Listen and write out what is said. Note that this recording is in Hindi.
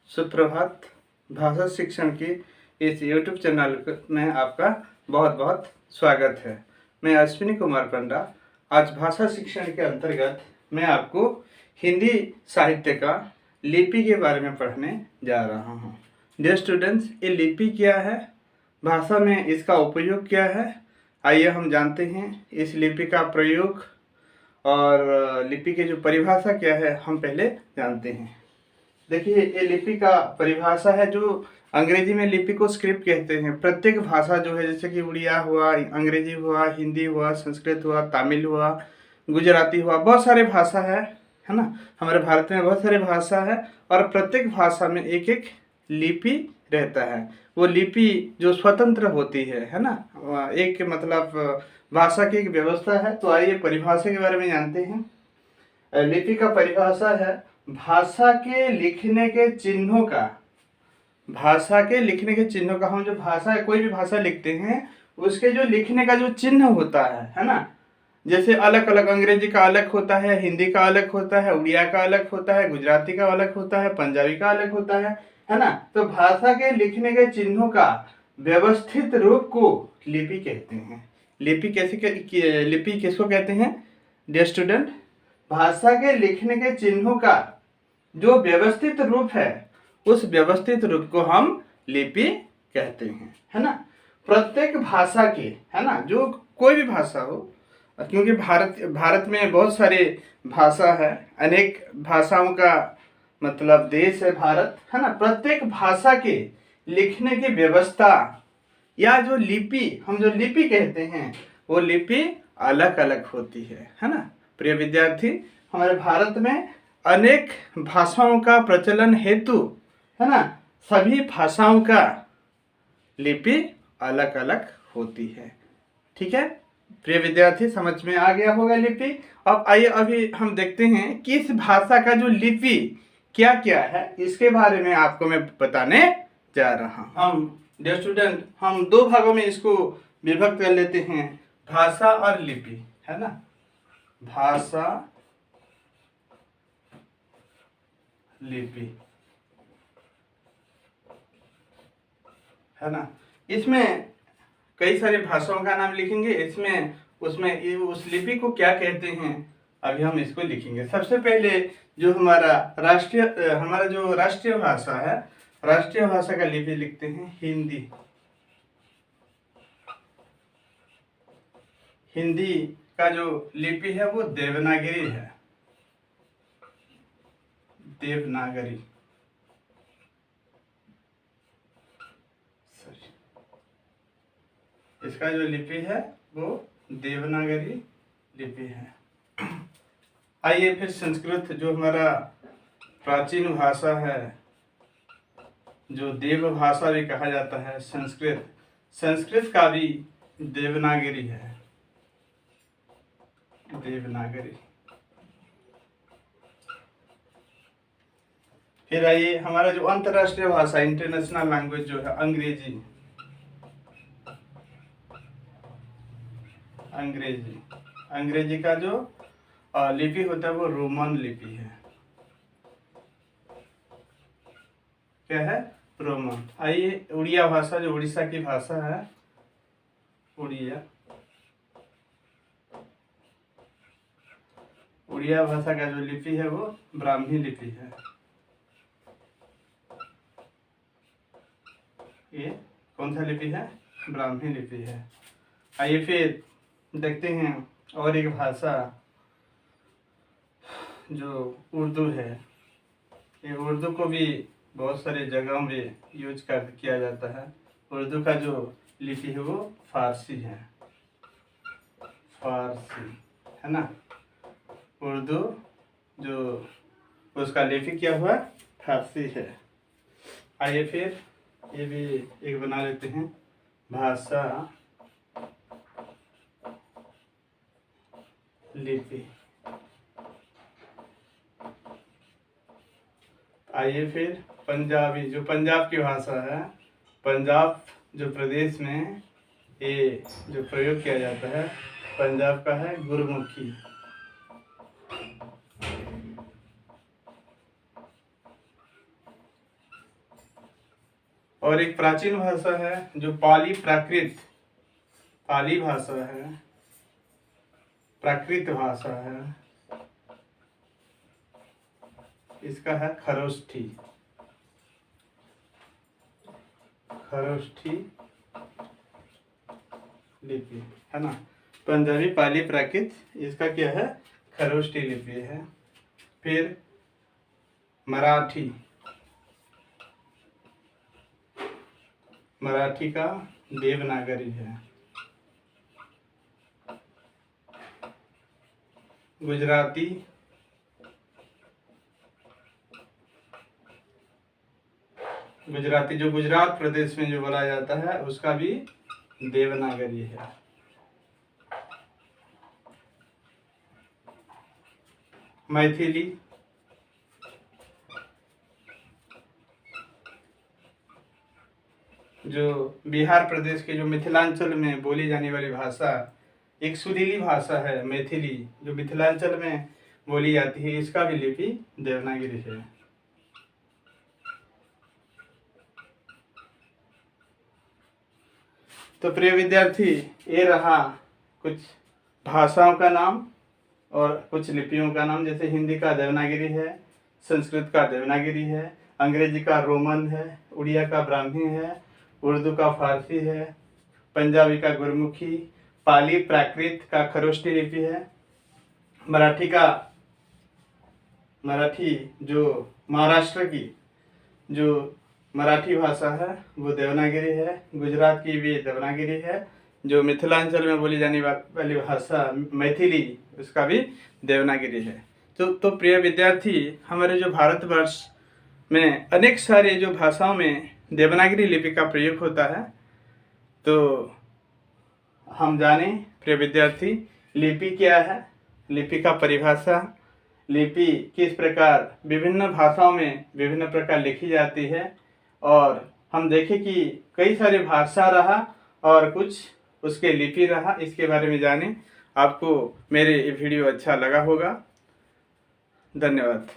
सुप्रभात। भाषा शिक्षण की इस YouTube चैनल में आपका बहुत बहुत स्वागत है। मैं अश्विनी कुमार पंडा। आज भाषा शिक्षण के अंतर्गत मैं आपको हिंदी साहित्य का लिपि के बारे में पढ़ने जा रहा हूँ। डियर स्टूडेंट्स, ये लिपि क्या है, भाषा में इसका उपयोग क्या है, आइए हम जानते हैं इस लिपि का प्रयोग और लिपि की जो परिभाषा क्या है हम पहले जानते हैं। देखिए, ये लिपि का परिभाषा है। जो अंग्रेजी में लिपि को स्क्रिप्ट कहते हैं। प्रत्येक भाषा जो है, जैसे कि उड़िया हुआ, अंग्रेजी हुआ, हिंदी हुआ, संस्कृत हुआ, तमिल हुआ, गुजराती हुआ, बहुत सारे भाषा है ना। हमारे भारत में बहुत सारे भाषा है और प्रत्येक भाषा में एक एक लिपि रहता है। वो लिपि जो स्वतंत्र होती है ना, एक मतलब भाषा की एक व्यवस्था है। तो आइए परिभाषा के बारे में जानते हैं। लिपि का परिभाषा है भाषा के लिखने के चिन्हों का, हम जो भाषा कोई भी भाषा लिखते हैं उसके जो लिखने का जो चिन्ह होता है ना। जैसे अलग अलग, अंग्रेजी का अलग होता है, हिंदी का अलग होता है, उड़िया का अलग होता है, गुजराती का अलग होता है, पंजाबी का अलग होता है ना। तो भाषा के लिखने के चिन्हों का व्यवस्थित रूप को लिपि कहते हैं। लिपि किसको कहते हैं डियर स्टूडेंट? भाषा के लिखने के चिन्हों का जो व्यवस्थित रूप है, उस व्यवस्थित रूप को हम लिपि कहते हैं, है ना। प्रत्येक भाषा के, है ना, जो कोई भी भाषा हो, क्योंकि भारत में बहुत सारे भाषा है, अनेक भाषाओं का मतलब देश है भारत, है ना। प्रत्येक भाषा के लिखने की व्यवस्था या जो लिपि, हम जो लिपि कहते हैं, वो लिपि अलग अलग होती है ना। प्रिय विद्यार्थी, हमारे भारत में अनेक भाषाओं का प्रचलन हेतु, है ना, सभी भाषाओं का लिपि अलग अलग होती है। ठीक है प्रिय विद्यार्थी, समझ में आ गया होगा लिपि। अब आइए अभी हम देखते हैं कि इस भाषा का जो लिपि क्या क्या है, इसके बारे में आपको मैं बताने जा रहा हूँ। हम डियर स्टूडेंट, हम दो भागों में इसको विभक्त कर लेते हैं, भाषा और लिपि, है ना। भाषा, लिपि, है ना। इसमें कई सारी भाषाओं का नाम लिखेंगे, इसमें उसमें उस लिपि को क्या कहते हैं अभी हम इसको लिखेंगे। सबसे पहले जो हमारा जो राष्ट्रीय भाषा है, राष्ट्रीय भाषा का लिपि लिखते हैं हिंदी। हिंदी का जो लिपि है वो देवनागरी है, देवनागरी। इसका जो लिपि है वो देवनागरी लिपि है। आइए फिर संस्कृत, जो हमारा प्राचीन भाषा है, जो देव भाषा भी कहा जाता है, संस्कृत का भी देवनागरी है, देवनागरी। फिर आइए हमारा जो अंतरराष्ट्रीय भाषा, इंटरनेशनल लैंग्वेज जो है, अंग्रेजी। अंग्रेजी का जो लिपि होता है वो रोमन लिपि है। क्या है? रोमन। आइए उड़िया भाषा, जो उड़ीसा की भाषा है, उड़िया भाषा का जो लिपि है वो ब्राह्मी लिपि है। ये कौन सा लिपि है? ब्राह्मी लिपि है। आइए फिर देखते हैं और एक भाषा जो उर्दू है। ये उर्दू को भी बहुत सारे जगहों में किया जाता है। उर्दू का जो लिपि है वो फारसी है, फारसी, है ना। उर्दू जो उसका लिपि क्या हुआ? फारसी है। आइए फिर ये भी एक बना लेते हैं, भाषा, लिपि। आइए फिर पंजाबी, जो पंजाब की भाषा है, पंजाब जो प्रदेश में ये जो प्रयोग किया जाता है, पंजाब का है गुरमुखी। और एक प्राचीन भाषा है जो पाली प्राकृत, पाली भाषा है, प्राकृत भाषा है, इसका है खरोष्ठी, खरोष्ठी लिपि, है ना। पंजाबी पाली प्राकृत, इसका क्या है, खरोष्ठी लिपि है। फिर मराठी, मराठी का देवनागरी है। गुजराती, गुजराती जो गुजरात प्रदेश में जो बोला जाता है उसका भी देवनागरी है। मैथिली, जो बिहार प्रदेश के जो मिथिलांचल में बोली जाने वाली भाषा, एक सुरीली भाषा है मैथिली, जो मिथिलांचल में बोली जाती है, इसका भी लिपि देवनागरी है। तो प्रिय विद्यार्थी, ये रहा कुछ भाषाओं का नाम और कुछ लिपियों का नाम। जैसे हिंदी का देवनागरी है, संस्कृत का देवनागरी है, अंग्रेजी का रोमन है, उड़िया का ब्राह्मी है, उर्दू का फारसी है, पंजाबी का गुरमुखी, पाली प्राकृत का खरोष्ठी लिपि है, मराठी जो महाराष्ट्र की जो मराठी भाषा है वो देवनागरी है, गुजरात की भी देवनागरी है, जो मिथिलांचल में बोली जाने वाली भाषा मैथिली, उसका भी देवनागरी है। तो प्रिय विद्यार्थी, हमारे जो भारतवर्ष में अनेक सारे जो भाषाओं में देवनागरी लिपि का प्रयोग होता है। तो हम जाने प्रिय विद्यार्थी, लिपि क्या है, लिपि का परिभाषा, लिपि किस प्रकार विभिन्न भाषाओं में विभिन्न प्रकार लिखी जाती है, और हम देखें कि कई सारे भाषा रहा और कुछ उसके लिपि रहा, इसके बारे में जाने। आपको मेरे ये वीडियो अच्छा लगा होगा। धन्यवाद।